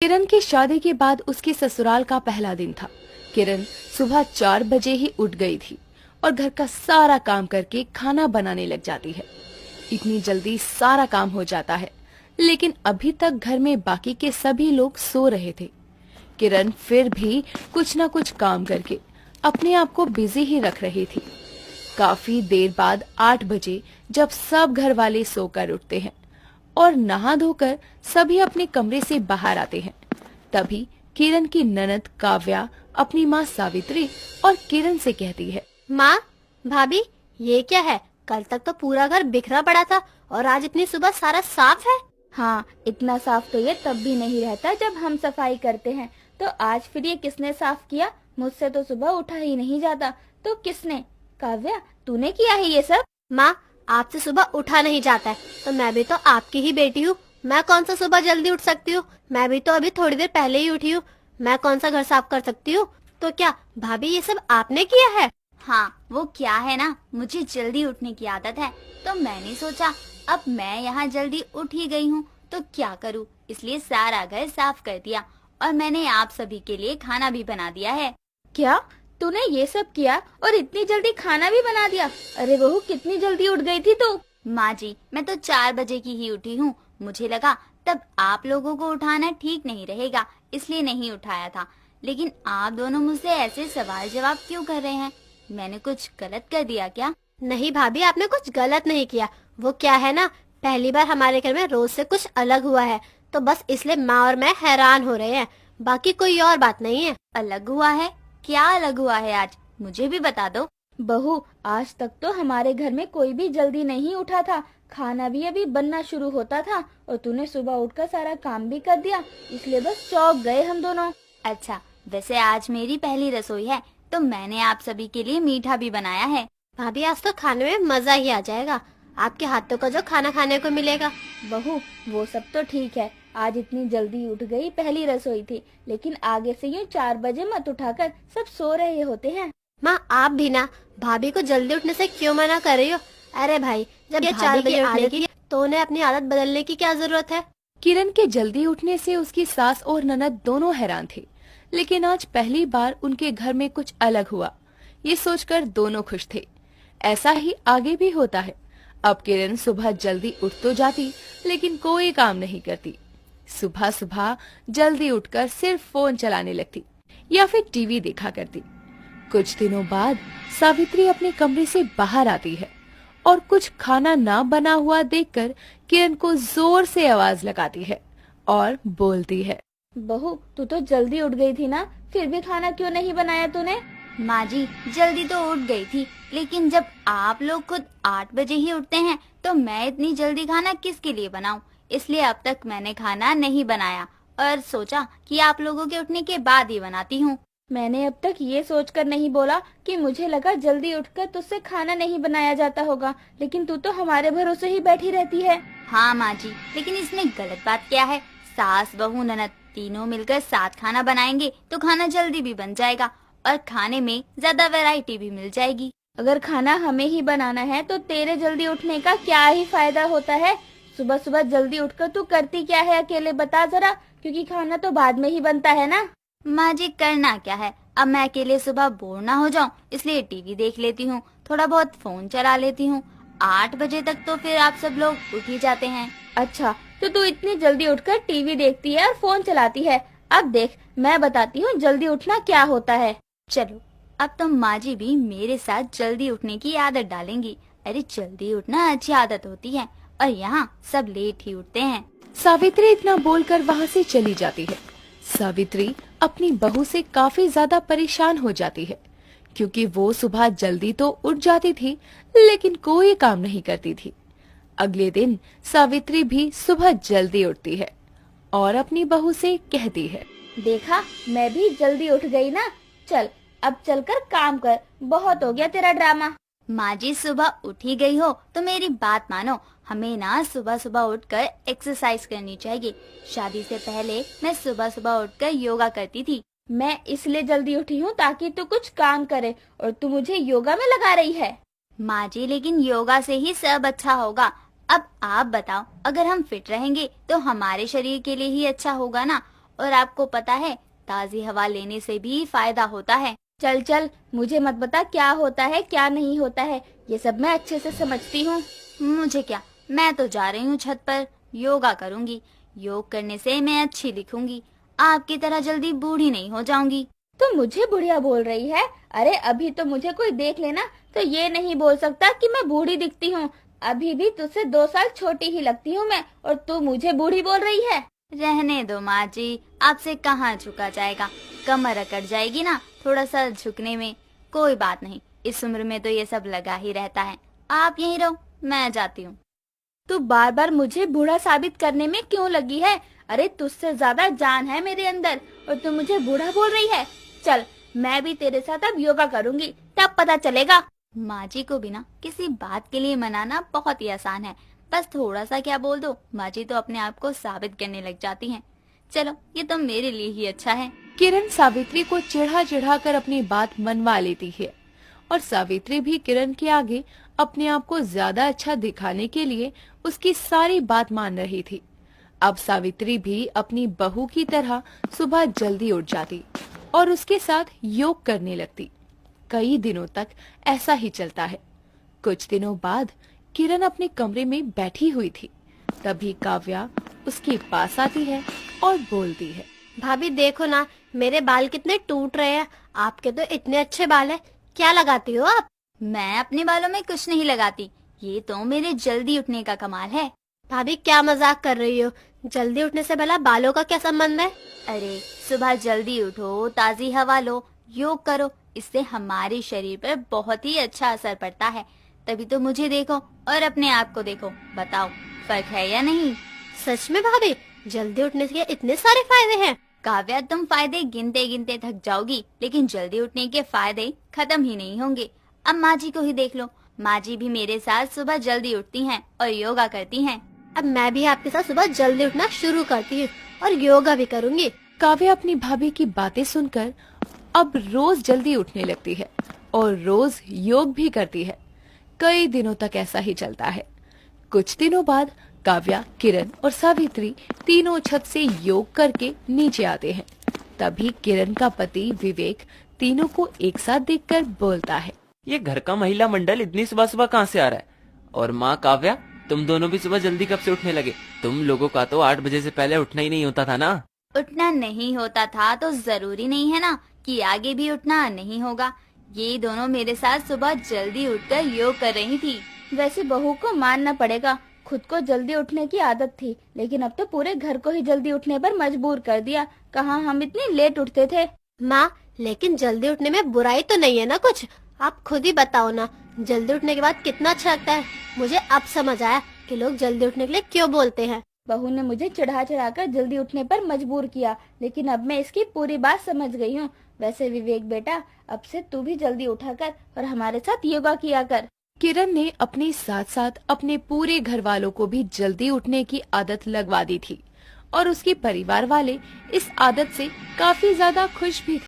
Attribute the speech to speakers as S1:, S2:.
S1: किरण की शादी के बाद उसके ससुराल का पहला दिन था। किरण सुबह 4 बजे ही उठ गई थी और घर का सारा काम करके खाना बनाने लग जाती है। इतनी जल्दी सारा काम हो जाता है, लेकिन अभी तक घर में बाकी के सभी लोग सो रहे थे। किरण फिर भी कुछ न कुछ काम करके अपने आप को बिजी ही रख रही थी। काफी देर बाद 8 बजे जब सब घर वाले सोकर उठते हैं और नहा धोकर सभी अपने कमरे से बाहर आते हैं, तभी किरण की ननद काव्या अपनी माँ सावित्री और किरण से कहती है,
S2: माँ, भाभी, ये क्या है? कल तक तो पूरा घर बिखरा पड़ा था और आज इतनी सुबह सारा साफ है।
S3: हाँ, इतना साफ तो ये तब भी नहीं रहता जब हम सफाई करते हैं। तो आज फिर ये किसने साफ किया? मुझसे तो सुबह उठा ही नहीं जाता। तो किसने? काव्या, तूने किया है ये सब?
S2: माँ, आपसे सुबह उठा नहीं जाता है तो मैं भी तो आपकी ही बेटी हूँ। मैं कौन सा सुबह जल्दी उठ सकती हूँ? मैं भी तो अभी थोड़ी देर पहले ही उठी हूँ। मैं कौन सा घर साफ कर सकती हूँ? तो क्या भाभी ये सब आपने किया है?
S4: हाँ, वो क्या है ना, मुझे जल्दी उठने की आदत है, तो मैंने सोचा अब मैं यहाँ जल्दी उठ ही गई हूँ तो क्या करूँ, इसलिए सारा घर साफ कर दिया और मैंने आप सभी के लिए खाना भी बना दिया है।
S3: क्या तूने ये सब किया और इतनी जल्दी खाना भी बना दिया? अरे बहू, कितनी जल्दी उठ गई थी तू?
S4: माँ जी, मैं तो 4 बजे की ही उठी हूँ। मुझे लगा तब आप लोगों को उठाना ठीक नहीं रहेगा, इसलिए नहीं उठाया था। लेकिन आप दोनों मुझसे ऐसे सवाल जवाब क्यों कर रहे हैं? मैंने कुछ गलत कर दिया क्या?
S2: नहीं भाभी, आपने कुछ गलत नहीं किया। वो क्या है ना, पहली बार हमारे घर में रोज से कुछ अलग हुआ है, तो बस इसलिए माँ और मैं हैरान हो रहे हैं, बाकी कोई और बात नहीं है।
S4: अलग हुआ है? क्या अलग हुआ है आज? मुझे भी बता दो।
S3: बहू, आज तक तो हमारे घर में कोई भी जल्दी नहीं उठा था। खाना भी अभी बनना शुरू होता था और तूने सुबह उठकर सारा काम भी कर दिया, इसलिए बस चौंक गए हम दोनों।
S4: अच्छा, वैसे आज मेरी पहली रसोई है तो मैंने आप सभी के लिए मीठा भी बनाया है।
S2: भाभी, आज तो खाने में मजा ही आ जाएगा, आपके हाथों का जो खाना खाने को मिलेगा।
S3: बहू, वो सब तो ठीक है, आज इतनी जल्दी उठ गई, पहली रसोई थी, लेकिन आगे से यूँ 4 बजे मत उठाकर, सब सो रहे होते हैं।
S2: माँ, आप भी ना भाभी को जल्दी उठने से क्यों मना कर रही हो? अरे भाई, जब ये 4 बजे उठने की तो उन्हें अपनी आदत बदलने की क्या जरूरत है?
S1: किरण के जल्दी उठने से उसकी सास और ननद दोनों हैरान थे, लेकिन आज पहली बार उनके घर में कुछ अलग हुआ, ये सोचकर दोनों खुश थे। ऐसा ही आगे भी होता है। अब किरण सुबह जल्दी उठ तो जाती, लेकिन कोई काम नहीं करती। सुबह सुबह जल्दी उठकर सिर्फ फोन चलाने लगती या फिर टीवी देखा करती। कुछ दिनों बाद सावित्री अपने कमरे से बाहर आती है और कुछ खाना ना बना हुआ देखकर किरण को जोर से आवाज लगाती है और बोलती है,
S3: बहू, तू तो जल्दी उठ गई थी ना, फिर भी खाना क्यों नहीं बनाया तूने?
S4: माँ जी, जल्दी तो उठ गई थी, लेकिन जब आप लोग खुद 8 बजे ही उठते हैं तो मैं इतनी जल्दी खाना किसके लिए बनाऊं? इसलिए अब तक मैंने खाना नहीं बनाया और सोचा कि आप लोगों के उठने के बाद ही बनाती हूँ।
S3: मैंने अब तक ये सोचकर नहीं बोला कि मुझे लगा जल्दी उठकर तुझसे खाना नहीं बनाया जाता होगा, लेकिन तू तो हमारे भरोसे ही बैठी रहती है।
S4: हाँ माँ जी, लेकिन इसमें गलत बात क्या है? सास बहू ननद तीनों मिलकर साथ खाना बनाएंगे तो खाना जल्दी भी बन जाएगा और खाने में ज्यादा वैरायटी भी मिल जाएगी।
S3: अगर खाना हमें ही बनाना है तो तेरे जल्दी उठने का क्या ही फायदा होता है? सुबह सुबह जल्दी उठकर तू करती क्या है अकेले, बता जरा, क्योंकि खाना तो बाद में ही बनता है ना।
S4: माँ जी, करना क्या है, अब मैं अकेले सुबह बोर ना हो जाऊँ इसलिए टीवी देख लेती हूँ, थोड़ा बहुत फोन चला लेती हूँ। 8 बजे तक तो फिर आप सब लोग उठ ही जाते हैं।
S3: अच्छा, तो तू इतनी जल्दी उठकर टीवी देखती है और फोन चलाती है। अब देख, मैं बताती हूँ जल्दी उठना क्या होता है।
S4: चलो, अब तो माँ जी भी मेरे साथ जल्दी उठने की आदत डालेंगी। अरे जल्दी उठना अच्छी आदत होती है और यहाँ सब लेट ही उठते हैं।
S1: सावित्री इतना बोलकर वहाँ से चली जाती है। सावित्री अपनी बहू से काफी ज्यादा परेशान हो जाती है, क्योंकि वो सुबह जल्दी तो उठ जाती थी लेकिन कोई काम नहीं करती थी। अगले दिन सावित्री भी सुबह जल्दी उठती है और अपनी बहू से कहती है,
S3: देखा, मैं भी जल्दी उठ गई ना, चल अब चलकर काम कर, बहुत हो गया तेरा ड्रामा।
S4: माँ जी, सुबह उठ ही गई हो तो मेरी बात मानो, हमें ना सुबह सुबह उठकर एक्सरसाइज करनी चाहिए। शादी से पहले मैं सुबह सुबह उठकर योगा करती थी।
S3: मैं इसलिए जल्दी उठी हूँ ताकि तू कुछ काम करे और तू मुझे योगा में लगा रही है।
S4: माँ जी, लेकिन योगा से ही सब अच्छा होगा। अब आप बताओ, अगर हम फिट रहेंगे तो हमारे शरीर के लिए ही अच्छा होगा ना, और आपको पता है ताज़ी हवा लेने से भी फायदा होता है।
S3: चल चल, मुझे मत बता क्या होता है क्या नहीं होता है, ये सब मैं अच्छे से समझती हूँ।
S4: मुझे क्या, मैं तो जा रही हूँ छत पर, योगा करूँगी। योग करने से मैं अच्छी दिखूंगी, आपकी तरह जल्दी बूढ़ी नहीं हो जाऊंगी।
S3: तो मुझे बुढ़िया बोल रही है? अरे अभी तो मुझे कोई देख लेना तो ये नहीं बोल सकता कि मैं बूढ़ी दिखती हूँ। अभी भी तुझसे 2 साल छोटी ही लगती हूँ मैं, और तू मुझे बूढ़ी बोल रही है।
S4: रहने दो माँ जी, आपसे कहाँ झुका जाएगा, कमर अकड़ जाएगी ना थोड़ा सा झुकने में। कोई बात नहीं, इस उम्र में तो ये सब लगा ही रहता है। आप यहीं रहो, मैं जाती हूँ।
S3: तू बार बार मुझे बूढ़ा साबित करने में क्यों लगी है? अरे तुझसे ज्यादा जान है मेरे अंदर और तू मुझे बूढ़ा बोल रही है। चल, मैं भी तेरे साथ अब योगा करूंगी, तब पता चलेगा।
S4: माँ जी को भी ना किसी बात के लिए मनाना बहुत ही आसान है, बस थोड़ा सा क्या बोल दो, माँ जी तो अपने आप को साबित करने लग जाती हैं। चलो, ये तो मेरे लिए ही अच्छा है।
S1: किरण सावित्री को चिढ़ा चिढ़ा कर अपनी बात मनवा लेती है और सावित्री भी किरण के आगे अपने आप को ज्यादा अच्छा दिखाने के लिए उसकी सारी बात मान रही थी। अब सावित्री भी अपनी बहू की तरह सुबह जल्दी उठ जाती और उसके साथ योग करने लगती। कई दिनों तक ऐसा ही चलता है। कुछ दिनों बाद किरण अपने कमरे में बैठी हुई थी, तभी काव्या उसके पास आती है और बोलती है,
S2: भाभी देखो ना, मेरे बाल कितने टूट रहे हैं। आपके तो इतने अच्छे बाल है, क्या लगाती हो आप?
S4: मैं अपने बालों में कुछ नहीं लगाती, ये तो मेरे जल्दी उठने का कमाल है।
S2: भाभी क्या मजाक कर रही हो? जल्दी उठने से भला बालों का क्या संबंध है?
S4: अरे सुबह जल्दी उठो, ताज़ी हवा लो, योग करो, इससे हमारे शरीर पर बहुत ही अच्छा असर पड़ता है। तभी तो मुझे देखो और अपने आप को देखो, बताओ फर्क है या नहीं?
S2: सच में भाभी, जल्दी उठने के इतने सारे फायदे हैं?
S4: काव्या, तुम फायदे गिनते गिनते थक जाओगी, लेकिन जल्दी उठने के फायदे खत्म ही नहीं होंगे। अब माँ जी को ही देख लो, माँ जी भी मेरे साथ सुबह जल्दी उठती हैं और योगा करती हैं।
S2: अब मैं भी आपके साथ सुबह जल्दी उठना शुरू करती हूँ और योगा भी करूँगी।
S1: काव्या अपनी भाभी की बातें सुनकर अब रोज जल्दी उठने लगती है और रोज योग भी करती है। कई दिनों तक ऐसा ही चलता है। कुछ दिनों बाद काव्या, किरण और सावित्री तीनों छत से योग करके नीचे आते हैं। तभी किरण का पति विवेक तीनों को एक साथ देखकर बोलता है,
S5: ये घर का महिला मंडल इतनी सुबह सुबह कहाँ से आ रहा है? और माँ काव्या, तुम दोनों भी सुबह जल्दी कब से उठने लगे? तुम लोगों का तो 8 बजे से पहले उठना ही नहीं होता था ना।
S4: उठना नहीं होता था तो जरूरी नहीं है ना कि आगे भी उठना नहीं होगा। ये दोनों मेरे साथ सुबह जल्दी उठकर योग कर रही थी।
S3: वैसे बहू को मानना पड़ेगा, खुद को जल्दी उठने की आदत थी, लेकिन अब तो पूरे घर को ही जल्दी उठने पर मजबूर कर दिया। कहाँ हम इतनी लेट उठते थे।
S2: माँ, लेकिन जल्दी उठने में बुराई तो नहीं है ना कुछ? आप खुद ही बताओ ना, जल्दी उठने के बाद कितना अच्छा लगता है। मुझे अब समझ आया कि लोग जल्दी उठने के लिए क्यों बोलते हैं।
S3: बहू ने मुझे चढ़ा चढ़ा कर जल्दी उठने पर मजबूर किया, लेकिन अब मैं इसकी पूरी बात समझ गई हूँ। वैसे विवेक बेटा, अब से तू भी जल्दी उठा कर और हमारे साथ योगा किया कर।
S1: किरण ने अपने साथ साथ अपने पूरे घर वालों को भी जल्दी उठने की आदत लगवा दी थी और उसके परिवार वाले इस आदत से काफी ज्यादा खुश भी थे।